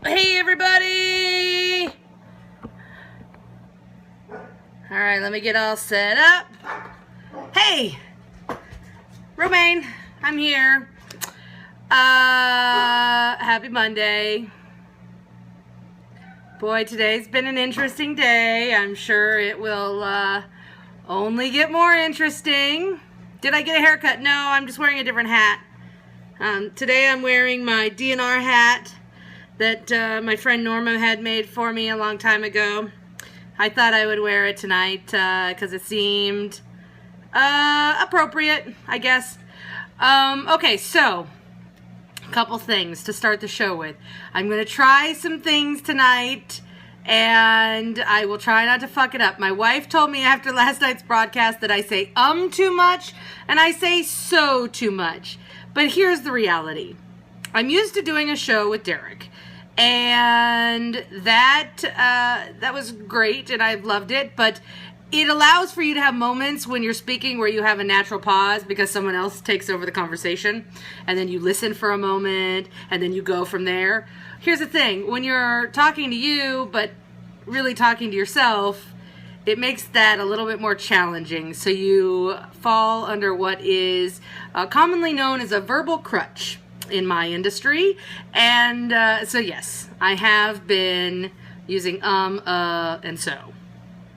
Hey everybody! Alright, let me get all set up. Hey! Romaine, I'm here. Happy Monday. Boy, today's been an interesting day. I'm sure it will only get more interesting. Did I get a haircut? No, I'm just wearing a different hat. Today I'm wearing my DNR hat that my friend Norma had made for me a long time ago. I thought I would wear it tonight because it seemed appropriate, I guess. Okay, so a couple things to start the show with. I'm going to try some things tonight, and I will try not to fuck it up. My wife told me after last night's broadcast that I say too much, and I say so too much. But here's the reality. I'm used to doing a show with Derek, and that was great, and I loved it, but it allows for you to have moments when you're speaking where you have a natural pause because someone else takes over the conversation, and then you listen for a moment, and then you go from there. Here's the thing. When you're talking to you, but really talking to yourself, it makes that a little bit more challenging. So you fall under what is commonly known as a verbal crutch in my industry. And so yes, I have been using and so.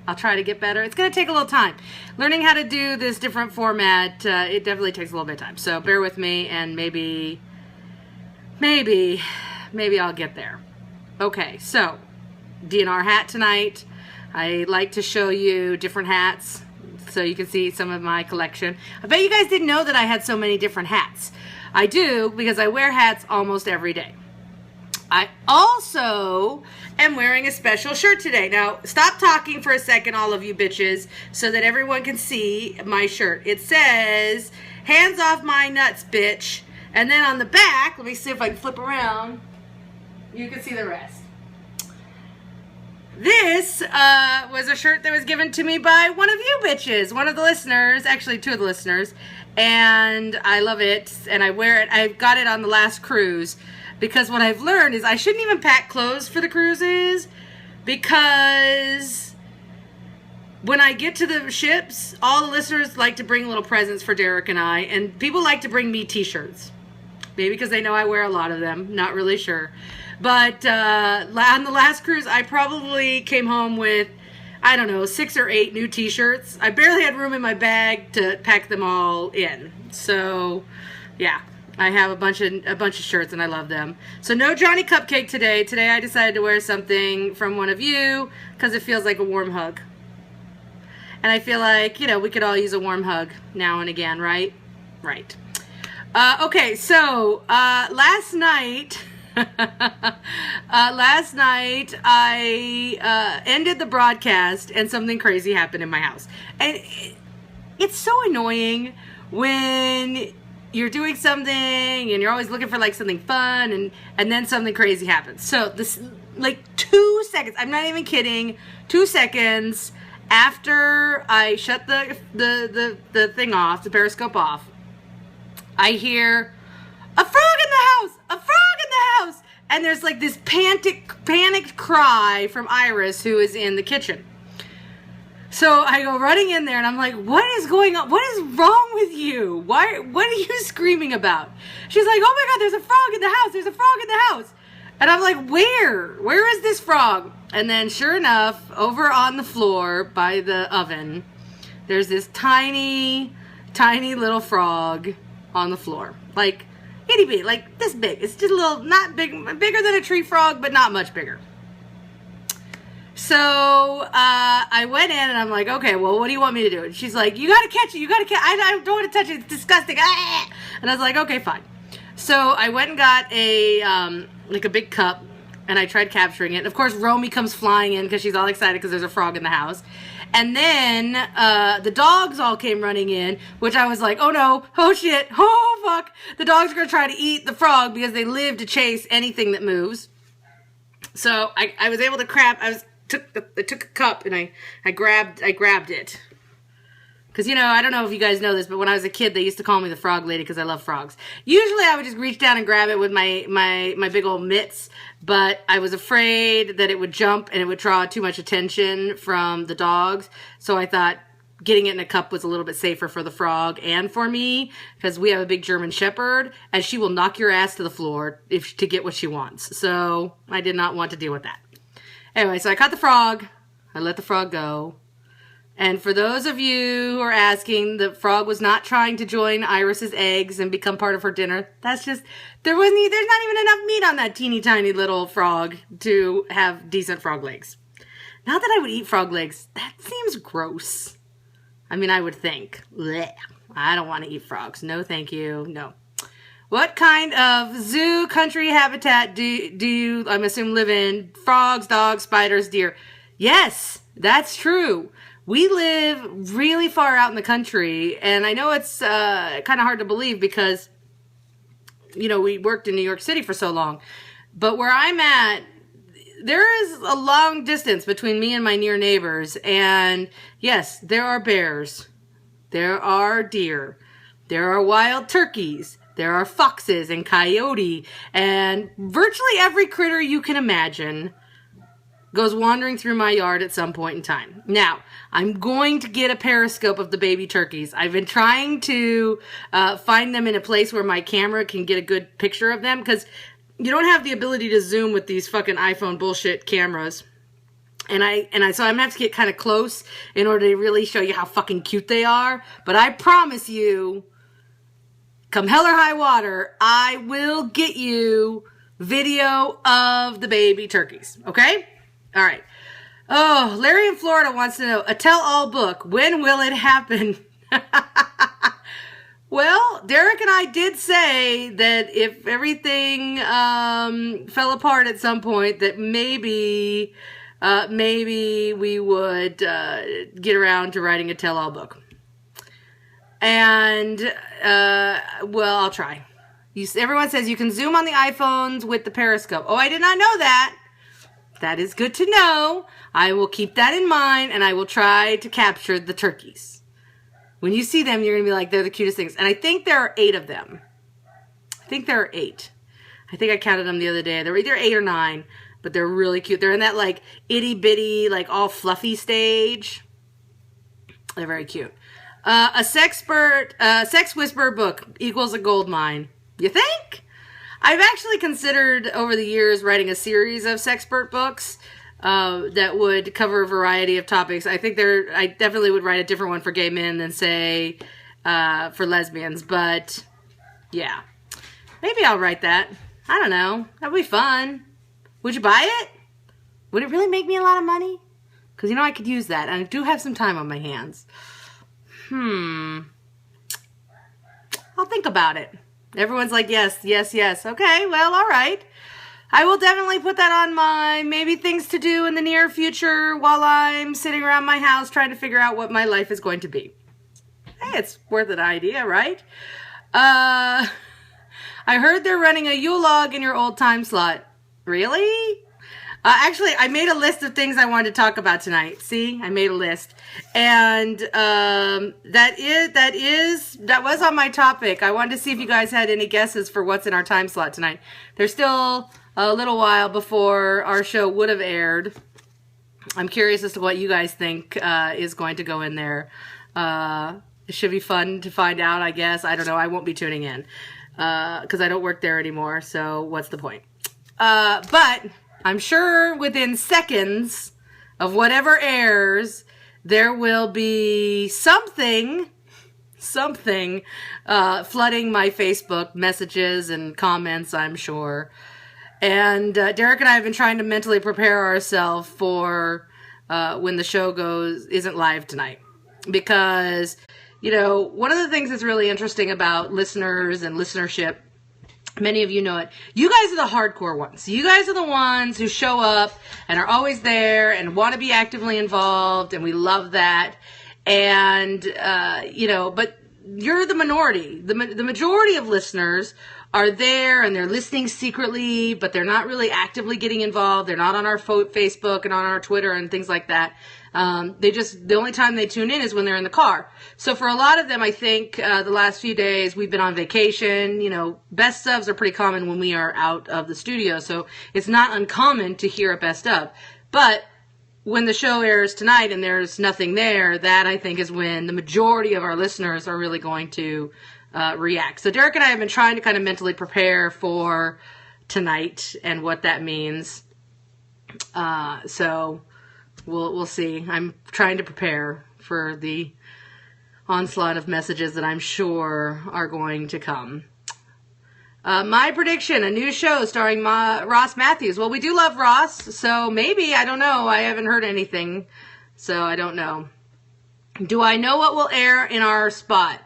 I'll try to get better. It's going to take a little time. Learning how to do this different format, it definitely takes a little bit of time. So bear with me, and maybe I'll get there. Okay, so DNR hat tonight. I like to show you different hats so you can see some of my collection. I bet you guys didn't know that I had so many different hats. I do, because I wear hats almost every day. I also am wearing a special shirt today. Now, stop talking for a second, all of you bitches, so that everyone can see my shirt. It says, "Hands off my nuts, bitch." And then on the back, let me see if I can flip around. You can see the rest. This was a shirt that was given to me by one of you bitches, one of the listeners, actually two of the listeners, and I love it, and I wear it. I got it on the last cruise, because what I've learned is I shouldn't even pack clothes for the cruises, because when I get to the ships, all the listeners like to bring little presents for Derek and I, and people like to bring me t-shirts. Maybe because they know I wear a lot of them, not really sure. But on the last cruise, I probably came home with, I don't know, 6 or 8 new t-shirts. I barely had room in my bag to pack them all in. So, yeah. I have a bunch of shirts, and I love them. So no Johnny Cupcake today. Today I decided to wear something from one of you because it feels like a warm hug. And I feel like, we could all use a warm hug now and again, right? Right. Okay, so last night I ended the broadcast and something crazy happened in my house. And it's so annoying when you're doing something and you're always looking for like something fun and then something crazy happens. So this, like 2 seconds, I'm not even kidding, 2 seconds after I shut the thing off, the periscope off, I hear a frog in the house, a frog in the house. And there's like this panicked cry from Iris, who is in the kitchen. So I go running in there and I'm like, what is going on? What is wrong with you? What are you screaming about? She's like, oh my God, there's a frog in the house. There's a frog in the house. And I'm like, where is this frog? And then sure enough, over on the floor by the oven, there's this tiny little frog on the floor. Like itty bitty, like this big. It's just a little, not big, bigger than a tree frog, but not much bigger. So I went in and I'm like, okay, well, what do you want me to do? And she's like, you gotta catch it, I don't want to touch it, it's disgusting. Ah! And I was like, okay, fine. So I went and got a big cup, and I tried capturing it. And of course, Romy comes flying in because she's all excited because there's a frog in the house. And then the dogs all came running in, which I was like, oh no, oh shit, oh fuck. The dogs are going to try to eat the frog because they live to chase anything that moves. So I was able to I took a cup and I grabbed it. Because, I don't know if you guys know this, but when I was a kid, they used to call me the frog lady because I love frogs. Usually I would just reach down and grab it with my big old mitts, but I was afraid that it would jump and it would draw too much attention from the dogs. So I thought getting it in a cup was a little bit safer for the frog and for me, because we have a big German Shepherd, and she will knock your ass to the floor to get what she wants. So I did not want to deal with that. Anyway, so I caught the frog. I let the frog go. And for those of you who are asking, the frog was not trying to join Iris's eggs and become part of her dinner. That's just, there's not even enough meat on that teeny tiny little frog to have decent frog legs. Not that I would eat frog legs. That seems gross. I mean, I would think. Blech. I don't want to eat frogs. No, thank you. No. What kind of zoo country habitat do you, I'm assuming, live in? Frogs, dogs, spiders, deer. Yes, that's true. We live really far out in the country, and I know it's kind of hard to believe because, we worked in New York City for so long. But where I'm at, there is a long distance between me and my near neighbors, and yes, there are bears, there are deer, there are wild turkeys, there are foxes and coyote, and virtually every critter you can imagine goes wandering through my yard at some point in time. Now, I'm going to get a periscope of the baby turkeys. I've been trying to find them in a place where my camera can get a good picture of them, because you don't have the ability to zoom with these fucking iPhone bullshit cameras. So I'm gonna have to get kind of close in order to really show you how fucking cute they are. But I promise you, come hell or high water, I will get you video of the baby turkeys. Okay? All right. Oh, Larry in Florida wants to know, a tell-all book. When will it happen? Well, Derek and I did say that if everything fell apart at some point, that maybe we would get around to writing a tell-all book. And, well, I'll try. Everyone says you can zoom on the iPhones with the periscope. Oh, I did not know that. That is good to know. I will keep that in mind, and I will try to capture the turkeys. When you see them, you're going to be like, they're the cutest things. And I think there are 8 of them. I think there are 8. I think I counted them the other day. They're either 8 or 9, but they're really cute. They're in that, like, itty-bitty, like, all fluffy stage. They're very cute. A sex whisperer book equals a gold mine. You think? I've actually considered over the years writing a series of sexpert books that would cover a variety of topics. I think I definitely would write a different one for gay men than, say, for lesbians. But, yeah. Maybe I'll write that. I don't know. That would be fun. Would you buy it? Would it really make me a lot of money? Because, I could use that. And I do have some time on my hands. I'll think about it. Everyone's like, yes, yes, yes. Okay, well, all right. I will definitely put that on my maybe things to do in the near future while I'm sitting around my house trying to figure out what my life is going to be. Hey, it's worth an idea, right? I heard they're running a Yule log in your old time slot. Really? Actually, I made a list of things I wanted to talk about tonight. See, I made a list. And that was on my topic. I wanted to see if you guys had any guesses for what's in our time slot tonight. There's still a little while before our show would have aired. I'm curious as to what you guys think is going to go in there. It should be fun to find out, I guess. I don't know. I won't be tuning in because I don't work there anymore. So what's the point? But I'm sure within seconds of whatever airs, there will be something flooding my Facebook messages and comments, I'm sure. And Derek and I have been trying to mentally prepare ourselves for when the show isn't live tonight. Because, one of the things that's really interesting about listeners and listenership, many of you know it, you guys are the hardcore ones. You guys are the ones who show up and are always there and want to be actively involved, and we love that. And, but you're the minority. The majority of listeners are there and they're listening secretly, but they're not really actively getting involved. They're not on our Facebook and on our Twitter and things like that. The only time they tune in is when they're in the car. So for a lot of them, I think the last few days we've been on vacation. Best ofs are pretty common when we are out of the studio. So it's not uncommon to hear a best of. But when the show airs tonight and there's nothing there, that I think is when the majority of our listeners are really going to react. So Derek and I have been trying to kind of mentally prepare for tonight and what that means. So we'll see. I'm trying to prepare for the onslaught of messages that I'm sure are going to come. My prediction, a new show starring Ross Matthews. Well, we do love Ross, so maybe, I don't know. I haven't heard anything, so I don't know. Do I know what will air in our spot?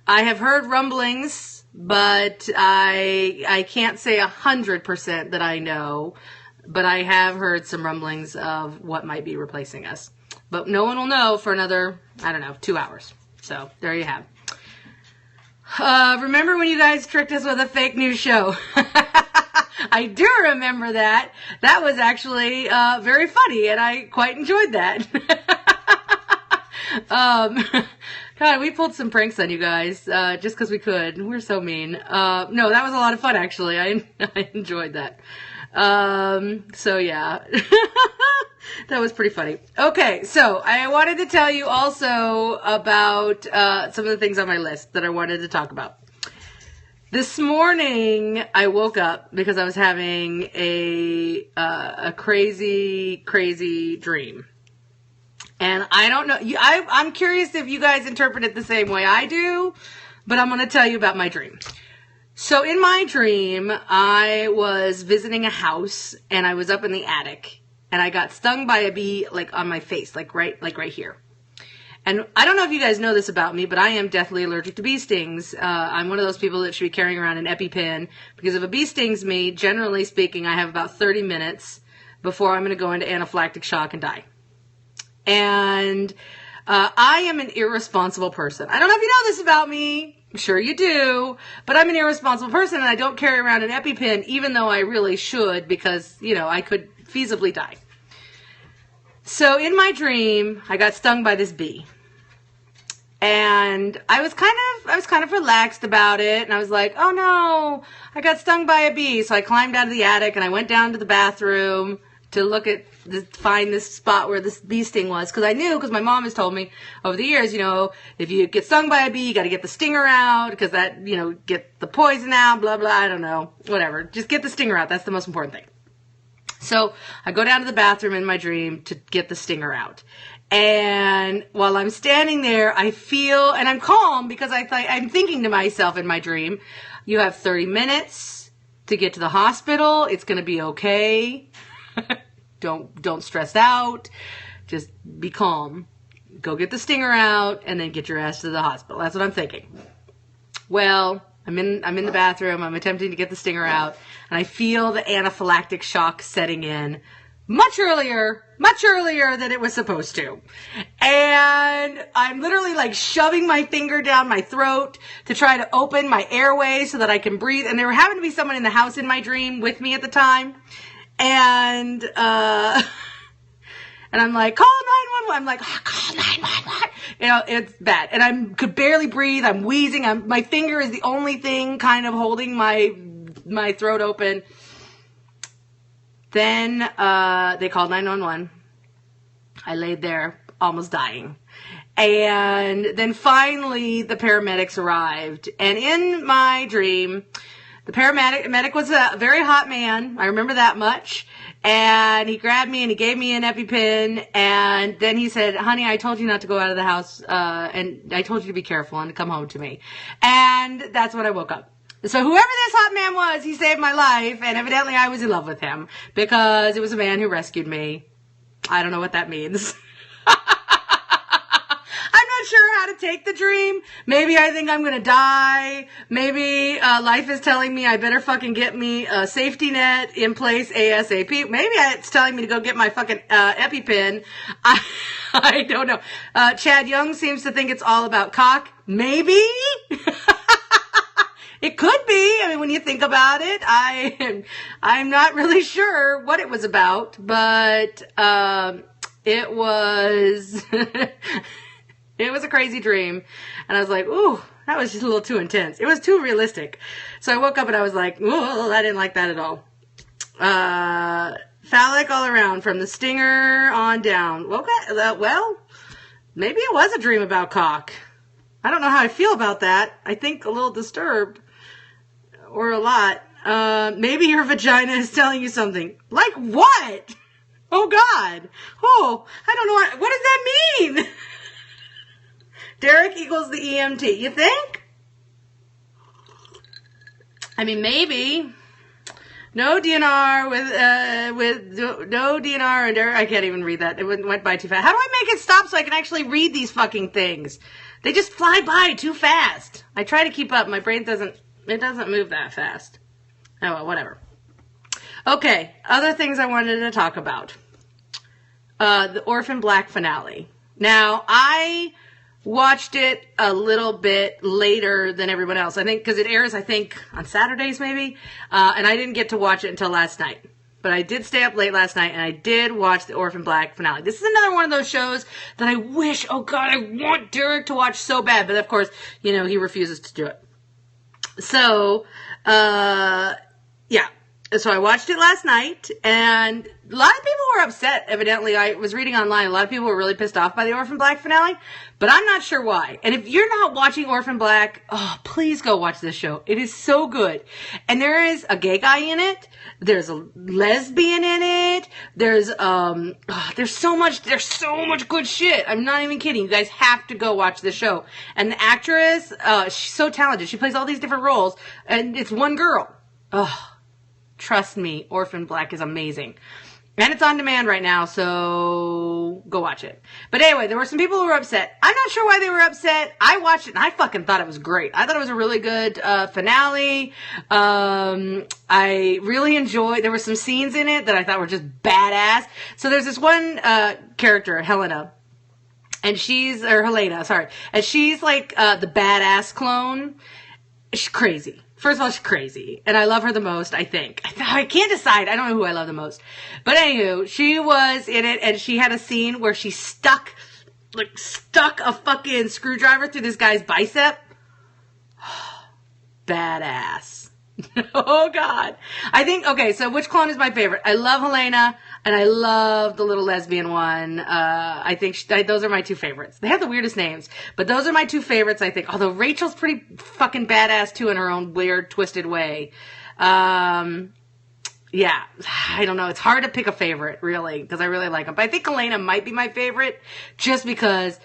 I have heard rumblings, but I can't say 100% that I know. But I have heard some rumblings of what might be replacing us. But no one will know for another, 2 hours. So there you have. Remember when you guys tricked us with a fake news show? I do remember that. That was actually very funny, and I quite enjoyed that. God, we pulled some pranks on you guys just because we could. We're so mean. No, that was a lot of fun, actually. I enjoyed that. So yeah, that was pretty funny. Okay, so I wanted to tell you also about some of the things on my list that I wanted to talk about. This morning, I woke up because I was having a crazy, crazy dream. And I don't know, I'm curious if you guys interpret it the same way I do, but I'm going to tell you about my dream. So in my dream, I was visiting a house, and I was up in the attic, and I got stung by a bee, like on my face, like right here. And I don't know if you guys know this about me, but I am deathly allergic to bee stings. I'm one of those people that should be carrying around an EpiPen, because if a bee stings me, generally speaking, I have about 30 minutes before I'm going to go into anaphylactic shock and die. And I am an irresponsible person. I don't know if you know this about me. I'm sure you do. But I'm an irresponsible person, and I don't carry around an EpiPen, even though I really should, because, I could feasibly die. So in my dream, I got stung by this bee. And I was kind of relaxed about it, and I was like, oh no, I got stung by a bee. So I climbed out of the attic, and I went down to the bathroom to find this spot where this bee sting was. Because my mom has told me over the years, if you get stung by a bee, you got to get the stinger out, because that, get the poison out, blah, blah, I don't know, whatever. Just get the stinger out. That's the most important thing. So I go down to the bathroom in my dream to get the stinger out. And while I'm standing there, I feel, and I'm calm because I'm thinking to myself in my dream, you have 30 minutes to get to the hospital. It's going to be okay. Don't stress out. Just be calm. Go get the stinger out and then get your ass to the hospital. That's what I'm thinking. Well, I'm in the bathroom. I'm attempting to get the stinger out, and I feel the anaphylactic shock setting in much earlier than it was supposed to. And I'm literally like shoving my finger down my throat to try to open my airway so that I can breathe. And there happened to be someone in the house in my dream with me at the time. And I'm like, call 911. I'm like, oh, call 911. It's bad. And I could barely breathe. I'm wheezing. My finger is the only thing kind of holding my throat open. Then they called 911. I laid there almost dying. And then finally the paramedics arrived. And in my dream, the paramedic was a very hot man. I remember that much. And he grabbed me and he gave me an EpiPen. And then he said, honey, I told you not to go out of the house. And I told you to be careful and to come home to me. And that's when I woke up. So whoever this hot man was, he saved my life. And evidently I was in love with him because it was a man who rescued me. I don't know what that means. I'm not sure how to take the dream. Maybe I think I'm going to die. Maybe life is telling me I better fucking get me a safety net in place ASAP. Maybe it's telling me to go get my fucking EpiPen. I don't know. Chad Young seems to think it's all about cock. Maybe. It could be. I mean, when you think about it, I'm not really sure what it was about, but It was, it was a crazy dream. And I was like, ooh, that was just a little too intense. It was too realistic. So I woke up and I was like, ooh, I didn't like that at all. Phallic all around from the stinger on down. Well, maybe it was a dream about cock. I don't know how I feel about that. I think a little disturbed. Or a lot. Maybe your vagina is telling you something. Like what? Oh, God. Oh, I don't know. What does that mean? Derek equals the EMT. You think? I mean, maybe. No DNR with no DNR and Derek. I can't even read that. It went by too fast. How do I make it stop so I can actually read these fucking things? They just fly by too fast. I try to keep up. My brain doesn't move that fast. Oh, well, whatever. Okay, other things I wanted to talk about. The Orphan Black finale. Now, I watched it a little bit later than everyone else. I think because it airs, on Saturdays maybe. And I didn't get to watch it until last night. But I did stay up late last night and I did watch the Orphan Black finale. This is another one of those shows that I wish, oh God, I want Derek to watch so bad. But of course, he refuses to do it. So, yeah. So I watched it last night, and a lot of people were upset, evidently. I was reading online, a lot of people were really pissed off by the Orphan Black finale, but I'm not sure why. And if you're not watching Orphan Black, oh, please go watch this show. It is so good. And there is a gay guy in it. There's a lesbian in it. There's so much good shit. I'm not even kidding. You guys have to go watch this show. And the actress, she's so talented. She plays all these different roles, and it's one girl. Oh. Trust me, Orphan Black is amazing. And it's on demand right now, so go watch it. But anyway, there were some people who were upset. I'm not sure why they were upset. I watched it and I fucking thought it was great. I thought it was a really good finale. I really enjoyed, there were some scenes in it that I thought were just badass. So there's this one character, Helena. And Helena, sorry. And she's like the badass clone. She's crazy. First of all, she's crazy. And I love her the most, I think. I can't decide. I don't know who I love the most. But anywho, she was in it, and she had a scene where she stuck a fucking screwdriver through this guy's bicep. Badass. Oh, God. Okay, so which clone is my favorite? I love Helena, and I love the little lesbian one. I think those are my two favorites. They have the weirdest names, but those are my two favorites, I think. Although Rachel's pretty fucking badass, too, in her own weird, twisted way. Yeah, I don't know. It's hard to pick a favorite, really, because I really like them. But I think Helena might be my favorite, just because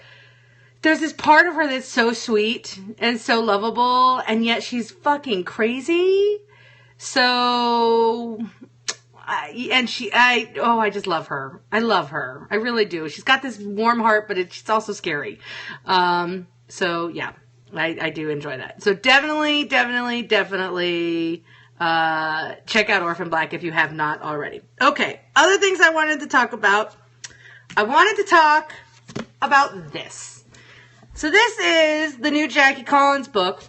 there's this part of her that's so sweet and so lovable, and yet she's fucking crazy. So, I just love her. I love her. I really do. She's got this warm heart, but she's also scary. So yeah, I do enjoy that. So definitely, check out Orphan Black if you have not already. Okay. Other things I wanted to talk about. I wanted to talk about this. So this is the new Jackie Collins book.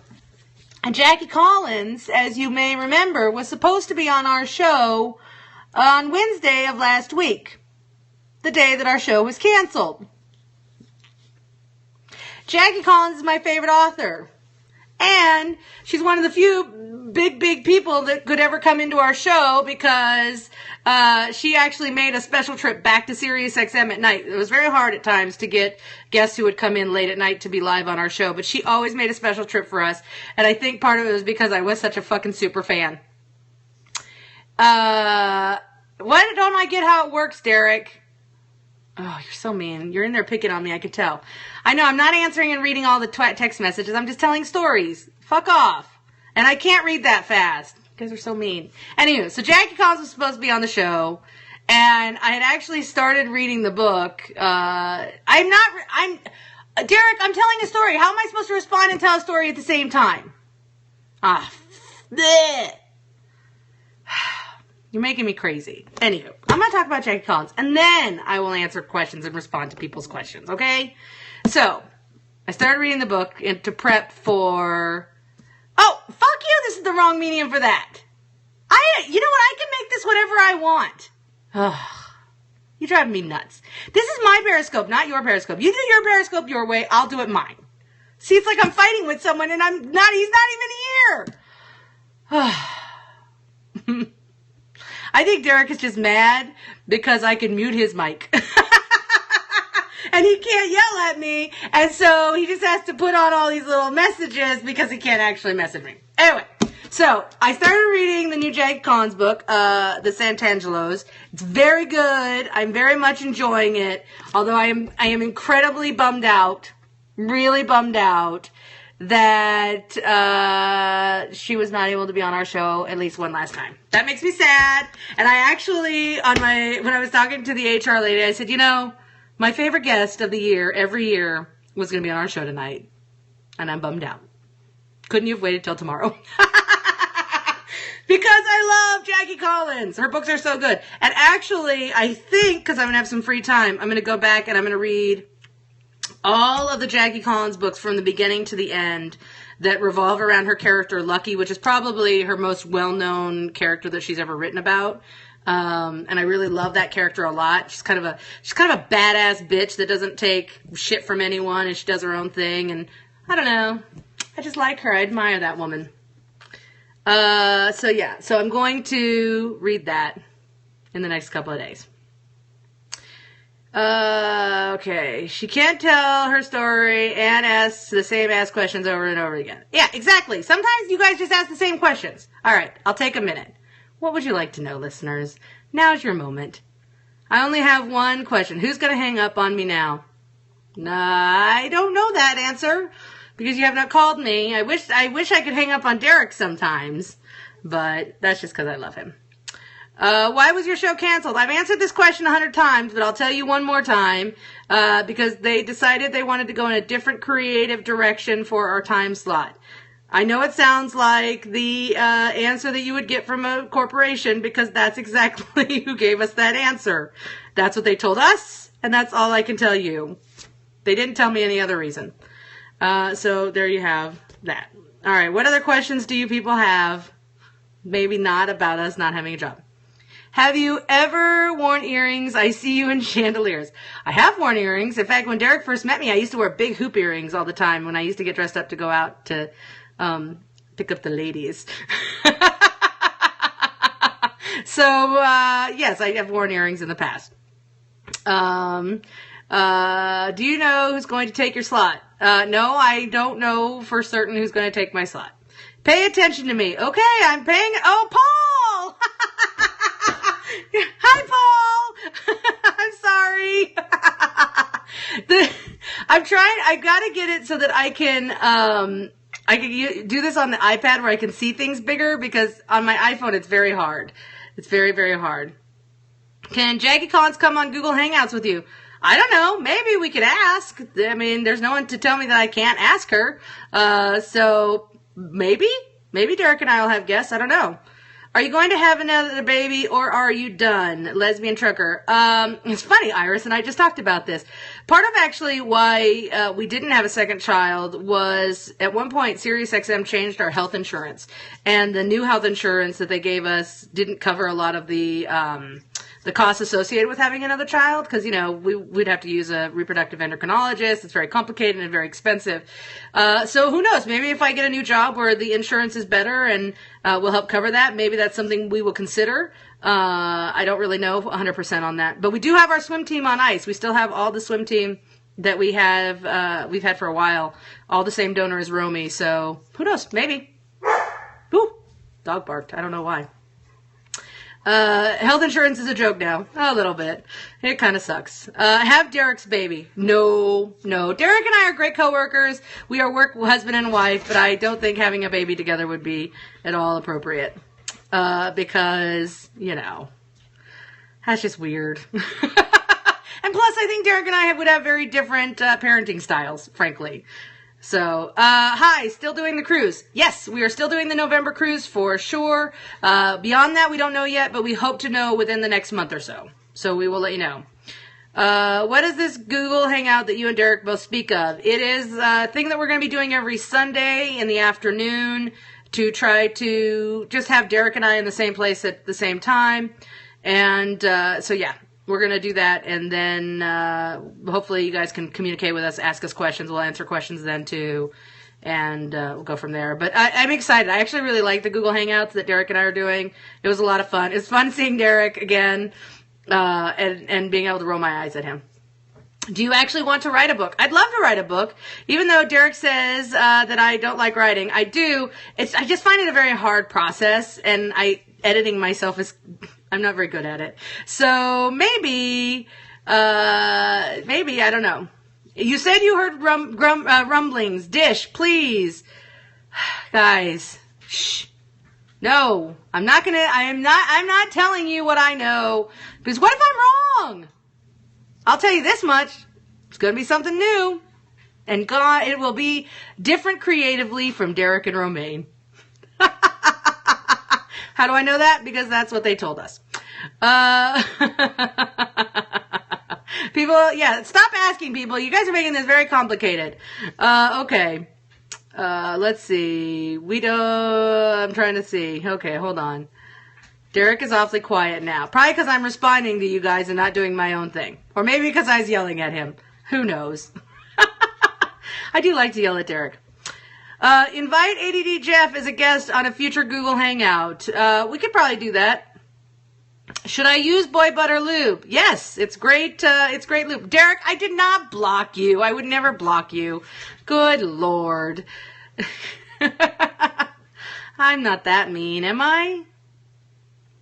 And Jackie Collins, as you may remember, was supposed to be on our show on Wednesday of last week, the day that our show was canceled. Jackie Collins is my favorite author. And she's one of the few big people that could ever come into our show because she actually made a special trip back to Sirius XM at night. It was very hard at times to get guests who would come in late at night to be live on our show, but she always made a special trip for us. And I think part of it was because I was such a fucking super fan. Why don't I get how it works, Derek? Oh, you're so mean. You're in there picking on me, I could tell. I know, I'm not answering and reading all the text messages. I'm just telling stories. Fuck off. And I can't read that fast. You guys are so mean. Anyway, so Jackie Collins was supposed to be on the show. And I had actually started reading the book. Derek, I'm telling a story. How am I supposed to respond and tell a story at the same time? Bleh. You're making me crazy. Anywho, I'm going to talk about Jackie Collins, and then I will answer questions and respond to people's questions, okay? So, I started reading the book to prep for... Oh, fuck you, this is the wrong medium for that. You know what, I can make this whatever I want. Ugh. You're driving me nuts. This is my Periscope, not your Periscope. You do your Periscope your way, I'll do it mine. See, it's like I'm fighting with someone and he's not even here. I think Derek is just mad because I can mute his mic. And he can't yell at me, and so he just has to put on all these little messages because he can't actually message me. Anyway, so I started reading the new Jackie Collins book, The Santangelos. It's very good. I'm very much enjoying it, although I am incredibly bummed out, really bummed out, that she was not able to be on our show at least one last time. That makes me sad. And I actually, when I was talking to the HR lady, I said, my favorite guest of the year, every year, was going to be on our show tonight. And I'm bummed out. Couldn't you have waited till tomorrow? Because I love Jackie Collins. Her books are so good. And actually, I think, because I'm going to have some free time, I'm going to go back and I'm going to read all of the Jackie Collins books from the beginning to the end that revolve around her character Lucky, which is probably her most well-known character that she's ever written about. And I really love that character a lot. She's kind of a badass bitch that doesn't take shit from anyone, and she does her own thing. And I don't know, I just like her. I admire that woman. So I'm going to read that in the next couple of days. Okay. She can't tell her story and asks the same questions over and over again. Yeah, exactly. Sometimes you guys just ask the same questions. All right, I'll take a minute. What would you like to know, listeners? Now's your moment. I only have one question. Who's going to hang up on me now? I don't know that answer because you have not called me. I wish I could hang up on Derek sometimes, but that's just because I love him. Why was your show canceled? I've answered this question 100 times, but I'll tell you one more time, because they decided they wanted to go in a different creative direction for our time slot. I know it sounds like the answer that you would get from a corporation, because that's exactly who gave us that answer. That's what they told us, and that's all I can tell you. They didn't tell me any other reason. So there you have that. All right, what other questions do you people have? Maybe not about us not having a job. Have you ever worn earrings? I see you in chandeliers. I have worn earrings. In fact, when Derek first met me, I used to wear big hoop earrings all the time when I used to get dressed up to go out to pick up the ladies. So, yes, I have worn earrings in the past. Do you know who's going to take your slot? No, I don't know for certain who's going to take my slot. Pay attention to me. Okay, I'm paying. Oh, Paul! Hi, Paul! I'm sorry. I've got to get it so that I can do this on the iPad where I can see things bigger, because on my iPhone it's very hard. It's very, very hard. Can Jackie Collins come on Google Hangouts with you? I don't know. Maybe we could ask. I mean, there's no one to tell me that I can't ask her. So maybe Derek and I will have guests. I don't know. Are you going to have another baby, or are you done? Lesbian trucker. It's funny, Iris and I just talked about this. Part of actually why we didn't have a second child was at one point SiriusXM changed our health insurance, and the new health insurance that they gave us didn't cover a lot of the costs associated with having another child, because, we'd have to use a reproductive endocrinologist. It's very complicated and very expensive. So who knows? Maybe if I get a new job where the insurance is better and will help cover that, maybe that's something we will consider. I don't really know 100% on that. But we do have our swim team on ice. We still have all the swim team that we've had for a while. All the same donor as Romy. So who knows? Maybe. Ooh, dog barked. I don't know why. Health insurance is a joke now. A little bit. It kind of sucks. Have Derek's baby. No. Derek and I are great coworkers. We are husband and wife, but I don't think having a baby together would be at all appropriate. Because, that's just weird. And plus, I think Derek and I would have very different parenting styles, frankly. So, hi, still doing the cruise. Yes, we are still doing the November cruise for sure. Beyond that, we don't know yet, but we hope to know within the next month or so. So we will let you know. What is this Google Hangout that you and Derek both speak of? It is a thing that we're going to be doing every Sunday in the afternoon to try to just have Derek and I in the same place at the same time. And so, yeah. we're going to do that, and then hopefully you guys can communicate with us, ask us questions. We'll answer questions then, too, and we'll go from there. But I'm excited. I actually really like the Google Hangouts that Derek and I are doing. It was a lot of fun. It's fun seeing Derek again and being able to roll my eyes at him. Do you actually want to write a book? I'd love to write a book, even though Derek says that I don't like writing. I do. I just find it a very hard process, and editing myself I'm not very good at it. So maybe, I don't know. You said you heard rumblings. Dish, please. Guys, shh. No, I'm not telling you what I know, because what if I'm wrong? I'll tell you this much. It's going to be something new. And God, it will be different creatively from Derek and Romaine. How do I know that? Because that's what they told us. People, yeah, stop asking people. You guys are making this very complicated. Okay. Let's see. I'm trying to see. Okay, hold on. Derek is awfully quiet now. Probably because I'm responding to you guys and not doing my own thing. Or maybe because I was yelling at him. Who knows? I do like to yell at Derek. Invite ADD Jeff as a guest on a future Google Hangout. We could probably do that. Should I use Boy Butter Lube? Yes, it's great. It's great lube. Derek, I did not block you. I would never block you. Good Lord. I'm not that mean, am I?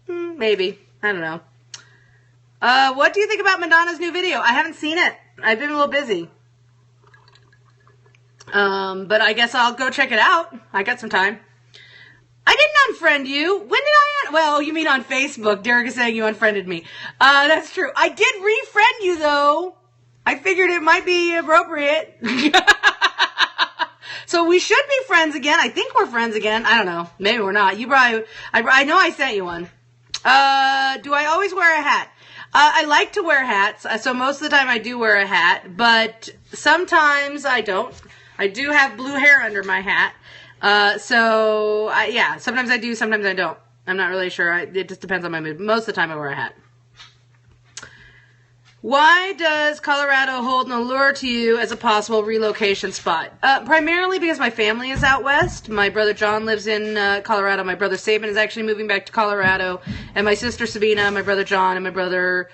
Maybe. I don't know. What do you think about Madonna's new video? I haven't seen it. I've been a little busy. But I guess I'll go check it out. I got some time. I didn't unfriend you. When did I? Well, you mean on Facebook. Derek is saying you unfriended me. That's true. I did refriend you, though. I figured it might be appropriate. So we should be friends again. I think we're friends again. I don't know. Maybe we're not. You probably... I know I sent you one. Do I always wear a hat? I like to wear hats, so most of the time I do wear a hat, but sometimes I don't. I do have blue hair under my hat, yeah, sometimes I do, sometimes I don't. I'm not really sure. It just depends on my mood. Most of the time I wear a hat. Why does Colorado hold an allure to you as a possible relocation spot? Primarily because my family is out west. My brother John lives in Colorado. My brother Saban is actually moving back to Colorado. And my sister Sabina, my brother John, and my brother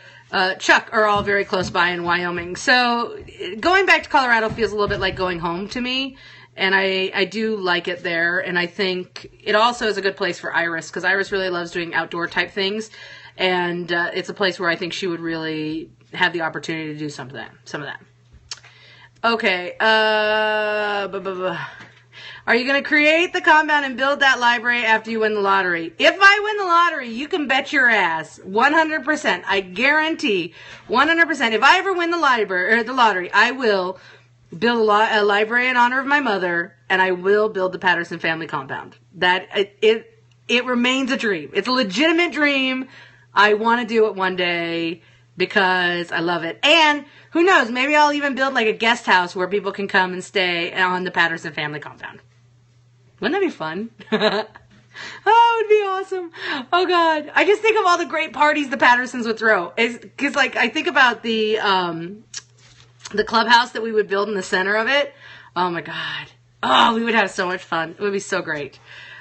Chuck are all very close by in Wyoming. So going back to Colorado feels a little bit like going home to me. And I do like it there. And I think it also is a good place for Iris, because Iris really loves doing outdoor type things. And it's a place where I think she would really have the opportunity to do some of that. Okay. Are you going to create the compound and build that library after you win the lottery? If I win the lottery, you can bet your ass. 100%. I guarantee 100%. If I ever win the lottery, I will build a library in honor of my mother, and I will build the Patterson family compound. That it remains a dream. It's a legitimate dream. I want to do it one day because I love it. And who knows, maybe I'll even build like a guest house where people can come and stay on the Patterson family compound. Wouldn't that be fun? Oh, it would be awesome. Oh, God. I just think of all the great parties the Pattersons would throw. Because, like, I think about the clubhouse that we would build in the center of it. Oh, my God. Oh, we would have so much fun. It would be so great.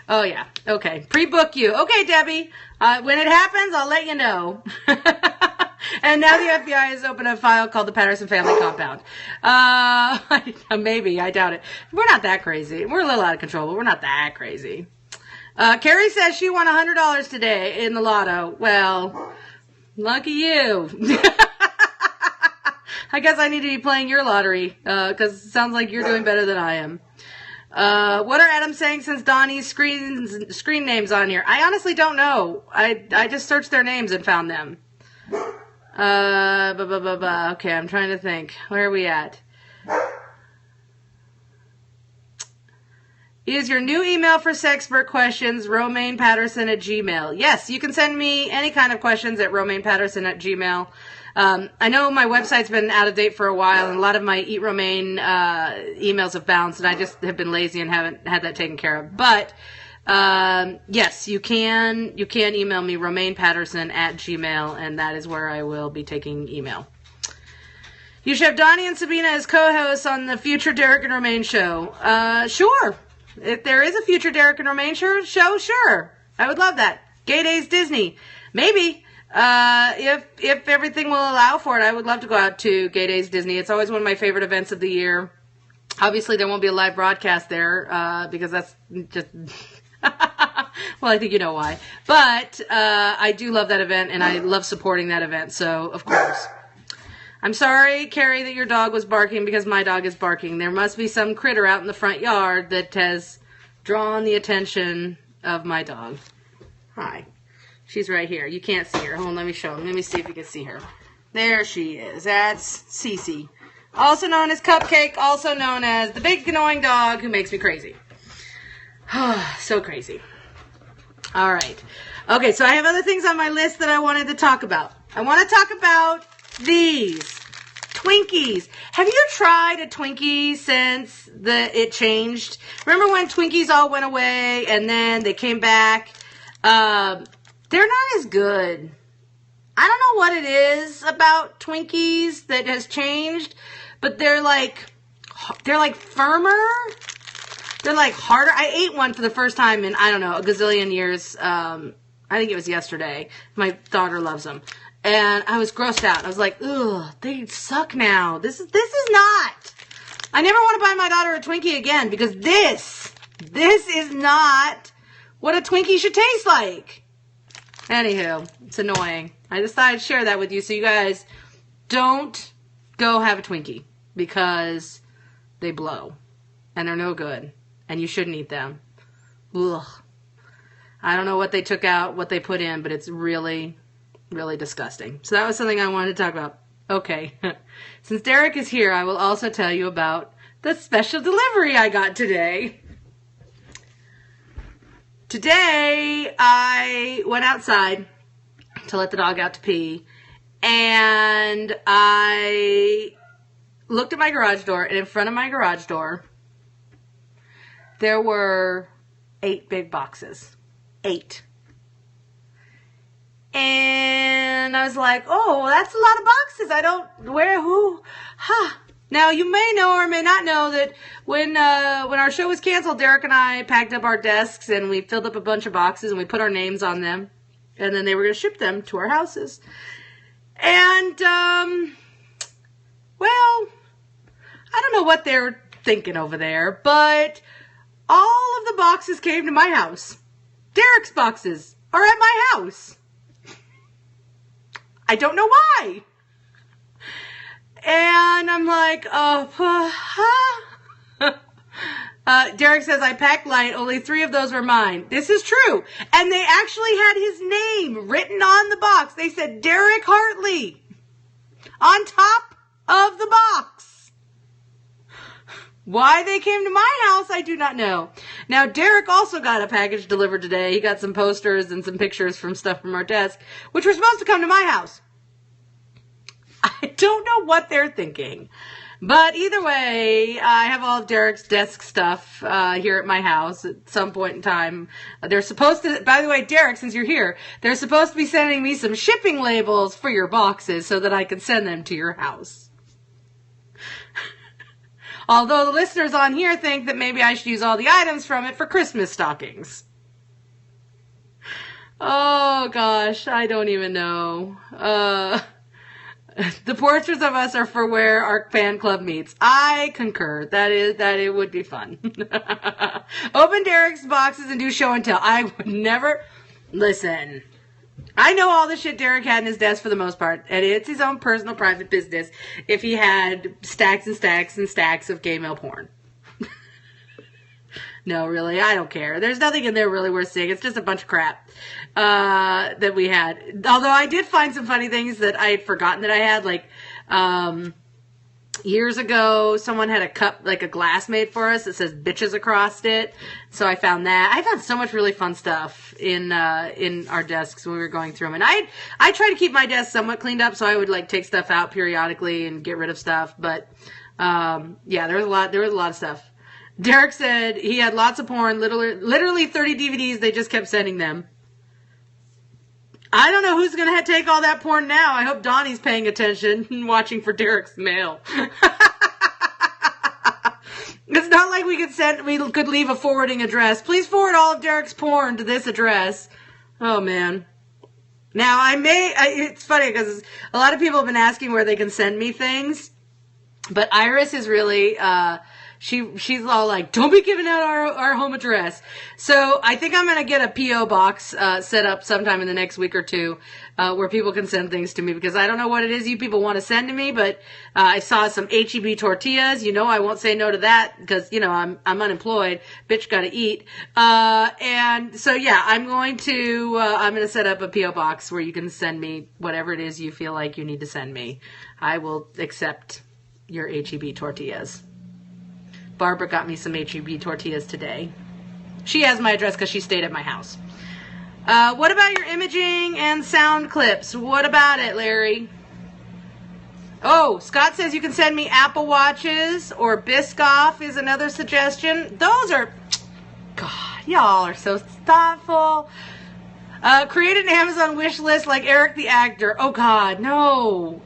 Oh, yeah. Okay. Pre-book you. Okay, Debbie. When it happens, I'll let you know. And now the FBI has opened a file called the Patterson Family Compound. Maybe. I doubt it. We're not that crazy. We're a little out of control, but we're not that crazy. Carrie says she won $100 today in the lotto. Well, lucky you. I guess I need to be playing your lottery, because it sounds like you're doing better than I am. What are Adam saying since Donnie's screen names on here? I honestly don't know. I just searched their names and found them. Okay, I'm trying to think. Where are we at? Is your new email for Sexpert questions romainepatterson@gmail.com? Yes, you can send me any kind of questions at romainepatterson@gmail.com. I know my website's been out of date for a while, and a lot of my Eat Romaine emails have bounced, and I just have been lazy and haven't had that taken care of. But Yes, you can email me, RomainePatterson@gmail, and that is where I will be taking email. You should have Donnie and Sabina as co-hosts on the future Derek and Romaine show. Sure. If there is a future Derek and Romaine show, sure. I would love that. Gay Days Disney. Maybe. If everything will allow for it, I would love to go out to Gay Days Disney. It's always one of my favorite events of the year. Obviously, there won't be a live broadcast there, because that's just... well, I think you know why. But I do love that event, and I love supporting that event, so of course. I'm sorry, Carrie, that your dog was barking because my dog is barking. There must be some critter out in the front yard that has drawn the attention of my dog. Hi. She's right here. You can't see her. Hold on, let me show him. Let me see if you can see her. There she is. That's Cece. Also known as Cupcake, also known as the big annoying dog who makes me crazy. So crazy. All right. Okay, so I have other things on my list that I wanted to talk about. I want to talk about these Twinkies. Have you tried a Twinkie since it changed? Remember when Twinkies all went away and then they came back? They're not as good. I don't know what it is about Twinkies that has changed, but they're like firmer. They're like harder. I ate one for the first time in, I don't know, a gazillion years. I think it was yesterday. My daughter loves them. And I was grossed out. I was like, ugh, they suck now. This is not. I never want to buy my daughter a Twinkie again because this is not what a Twinkie should taste like. Anywho, it's annoying. I decided to share that with you so you guys don't go have a Twinkie because they blow and they're no good and you shouldn't eat them. Ugh. I don't know what they took out, what they put in, but it's really, really disgusting. So that was something I wanted to talk about. Okay. Since Derek is here, I will also tell you about the special delivery I got today. Today, I went outside to let the dog out to pee, and I looked at my garage door, and in front of my garage door, there were 8 big boxes. 8. And I was like, oh, that's a lot of boxes. Now, you may know or may not know that when our show was canceled, Derek and I packed up our desks and we filled up a bunch of boxes and we put our names on them. And then they were going to ship them to our houses. And, well, I don't know what they're thinking over there, but all of the boxes came to my house. Derek's boxes are at my house. I don't know why. And I'm like, Derek says, I packed light. Only 3 of those were mine. This is true. And they actually had his name written on the box. They said Derek Hartley on top of the box. Why they came to my house, I do not know. Now, Derek also got a package delivered today. He got some posters and some pictures from stuff from our desk, which were supposed to come to my house. I don't know what they're thinking. But either way, I have all of Derek's desk stuff here at my house at some point in time. They're supposed to, by the way, Derek, since you're here, they're supposed to be sending me some shipping labels for your boxes so that I can send them to your house. Although the listeners on here think that maybe I should use all the items from it for Christmas stockings. Oh, gosh, I don't even know. The portraits of us are for where our fan club meets. I concur. That it would be fun. Open Derek's boxes and do show and tell. I would never... Listen, I know all the shit Derek had in his desk for the most part, and it's his own personal private business if he had stacks and stacks and stacks of gay male porn. No, really, I don't care. There's nothing in there really worth seeing. It's just a bunch of crap that we had. Although I did find some funny things that I had forgotten that I had. Like, years ago, someone had a cup, like a glass made for us that says bitches across it. So I found that. I found so much really fun stuff in our desks when we were going through them. And I try to keep my desk somewhat cleaned up, so I would like take stuff out periodically and get rid of stuff. But, yeah, there was a lot of stuff. Derek said he had lots of porn, literally 30 DVDs. They just kept sending them. I don't know who's going to take all that porn now. I hope Donnie's paying attention and watching for Derek's mail. It's not like we could leave a forwarding address. Please forward all of Derek's porn to this address. Oh, man. Now, it's funny because a lot of people have been asking where they can send me things. But Iris is really, she's all like, don't be giving out our home address. So I think I'm going to get a P.O. box set up sometime in the next week or two where people can send things to me, because I don't know what it is you people want to send to me, but I saw some H-E-B tortillas. You know I won't say no to that because, you know, I'm unemployed. Bitch gotta eat. And so, yeah, I'm going to set up a P.O. box where you can send me whatever it is you feel like you need to send me. I will accept your H-E-B tortillas. Barbara got me some H-E-B tortillas today. She has my address because she stayed at my house. What about your imaging and sound clips? What about it, Larry? Oh, Scott says you can send me Apple Watches, or Biscoff is another suggestion. Those are... God, y'all are so thoughtful. Create an Amazon wish list like Eric the actor. Oh, God, no.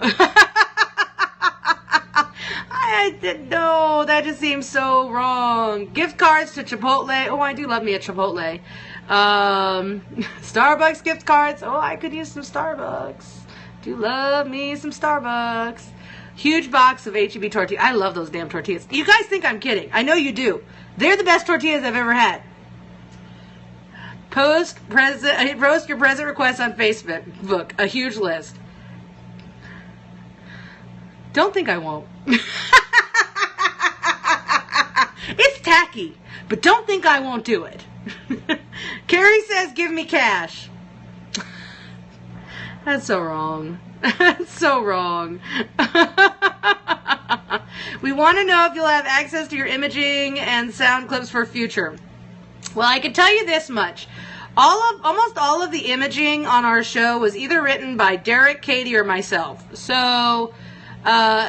I didn't know. That just seems so wrong. Gift cards to Chipotle. Oh, I do love me a Chipotle. Starbucks gift cards. Oh, I could use some Starbucks. Do love me some Starbucks. Huge box of H-E-B tortillas. I love those damn tortillas. You guys think I'm kidding. I know you do. They're the best tortillas I've ever had. Roast your present requests on Facebook. A huge list. Don't think I won't. It's tacky, but don't think I won't do it. Carrie says, give me cash. That's so wrong. That's so wrong. We want to know if you'll have access to your imaging and sound clips for future. Well, I can tell you this much. Almost all of the imaging on our show was either written by Derek, Katie, or myself. So...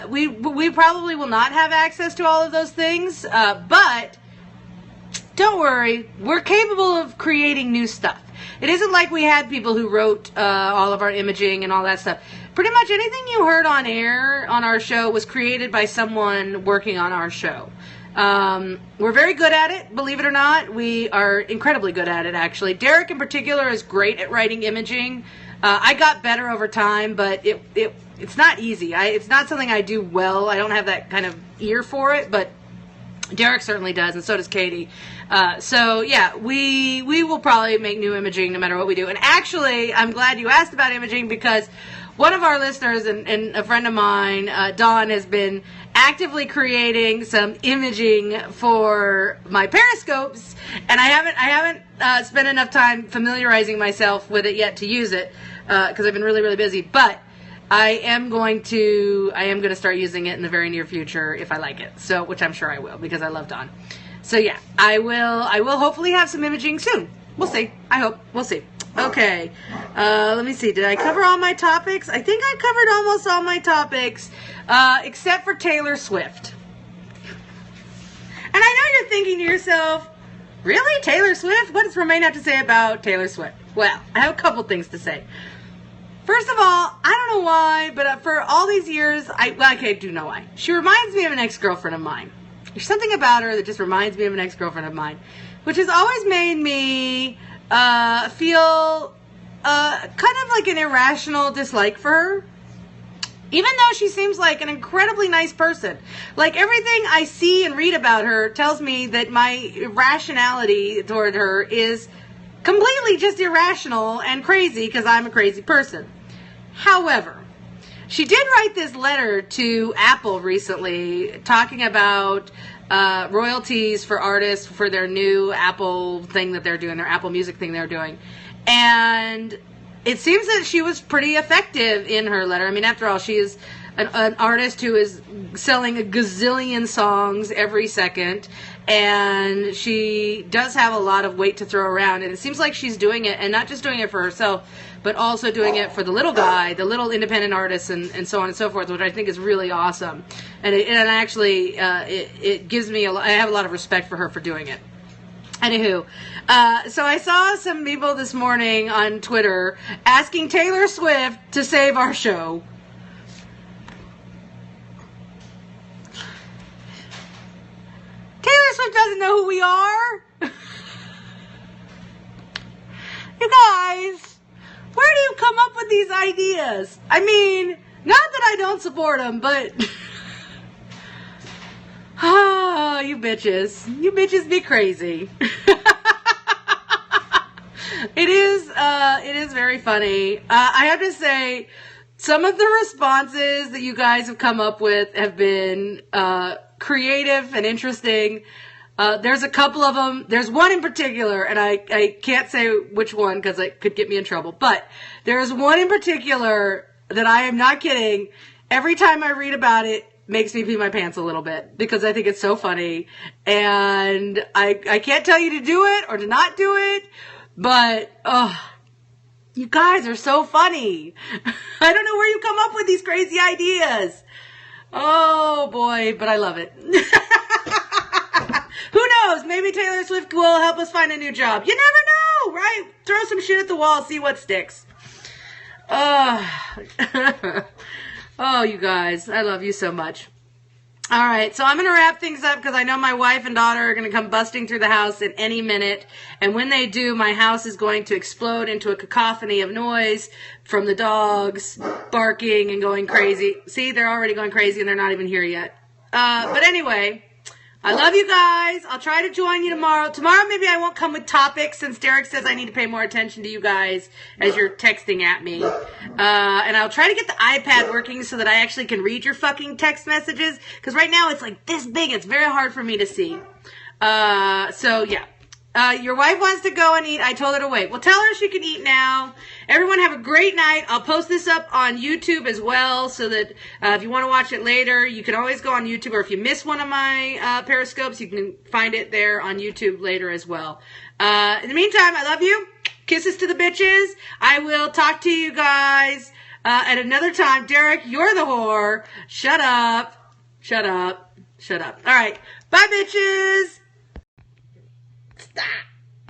we probably will not have access to all of those things, but don't worry, we're capable of creating new stuff. It isn't like we had people who wrote all of our imaging and all that stuff. Pretty much anything you heard on air on our show was created by someone working on our show. We're very good at it, believe it or not. We are incredibly good at it, actually. Derek in particular is great at writing imaging. I got better over time, but it's not easy. It's not something I do well. I don't have that kind of ear for it, but Derek certainly does, and so does Katie. So, yeah, we will probably make new imaging no matter what we do. And actually, I'm glad you asked about imaging, because one of our listeners and a friend of mine, Dawn, has been actively creating some imaging for my periscopes, and I haven't spent enough time familiarizing myself with it yet to use it, because I've been really, really busy. But I am going to start using it in the very near future if I like it. So, which I'm sure I will, because I love Dawn. So yeah, I will hopefully have some imaging soon. We'll see. I hope. We'll see. Okay. Let me see. Did I cover all my topics? I think I covered almost all my topics, except for Taylor Swift. And I know you're thinking to yourself, really? Taylor Swift? What does Romaine have to say about Taylor Swift? Well, I have a couple things to say. First of all, I don't know why, but for all these years, I do know why. She reminds me of an ex-girlfriend of mine. There's something about her that just reminds me of an ex-girlfriend of mine, which has always made me feel kind of like an irrational dislike for her. Even though she seems like an incredibly nice person. Like, everything I see and read about her tells me that my irrationality toward her is completely just irrational and crazy because I'm a crazy person. However, she did write this letter to Apple recently talking about royalties for artists for their new Apple thing that they're doing, their Apple Music thing they're doing. And it seems that she was pretty effective in her letter. I mean, after all, she is an artist who is selling a gazillion songs every second, and she does have a lot of weight to throw around, and it seems like she's doing it, and not just doing it for herself, but also doing it for the little guy, the little independent artists, and so on and so forth, which I think is really awesome. And it gives me I have a lot of respect for her for doing it. Anywho, so I saw some people this morning on Twitter asking Taylor Swift to save our show. Taylor Swift doesn't know who we are. You guys, where do you come up with these ideas? I mean, not that I don't support them, but oh, you bitches be crazy. It is very funny. I have to say, some of the responses that you guys have come up with have been creative and interesting. There's a couple of them. There's one in particular, and I can't say which one because it could get me in trouble. But there's one in particular that I am not kidding. Every time I read about it, makes me pee my pants a little bit because I think it's so funny. And I can't tell you to do it or to not do it, but you guys are so funny. I don't know where you come up with these crazy ideas. Oh boy, but I love it. Who knows? Maybe Taylor Swift will help us find a new job. You never know, right? Throw some shit at the wall, see what sticks. Oh, you guys, I love you so much. All right, so I'm going to wrap things up because I know my wife and daughter are going to come busting through the house at any minute. And when they do, my house is going to explode into a cacophony of noise from the dogs barking and going crazy. See, they're already going crazy and they're not even here yet. But anyway, I love you guys. I'll try to join you tomorrow. Tomorrow maybe I won't come with topics since Derek says I need to pay more attention to you guys as you're texting at me. And I'll try to get the iPad working so that I actually can read your fucking text messages. Because right now it's like this big. It's very hard for me to see. So yeah. Your wife wants to go and eat. I told her to wait. Well, tell her she can eat now. Everyone have a great night. I'll post this up on YouTube as well so that if you want to watch it later, you can always go on YouTube. Or if you miss one of my periscopes, you can find it there on YouTube later as well. In the meantime, I love you. Kisses to the bitches. I will talk to you guys at another time. Derek, you're the whore. Shut up. Shut up. Shut up. All right. Bye, bitches.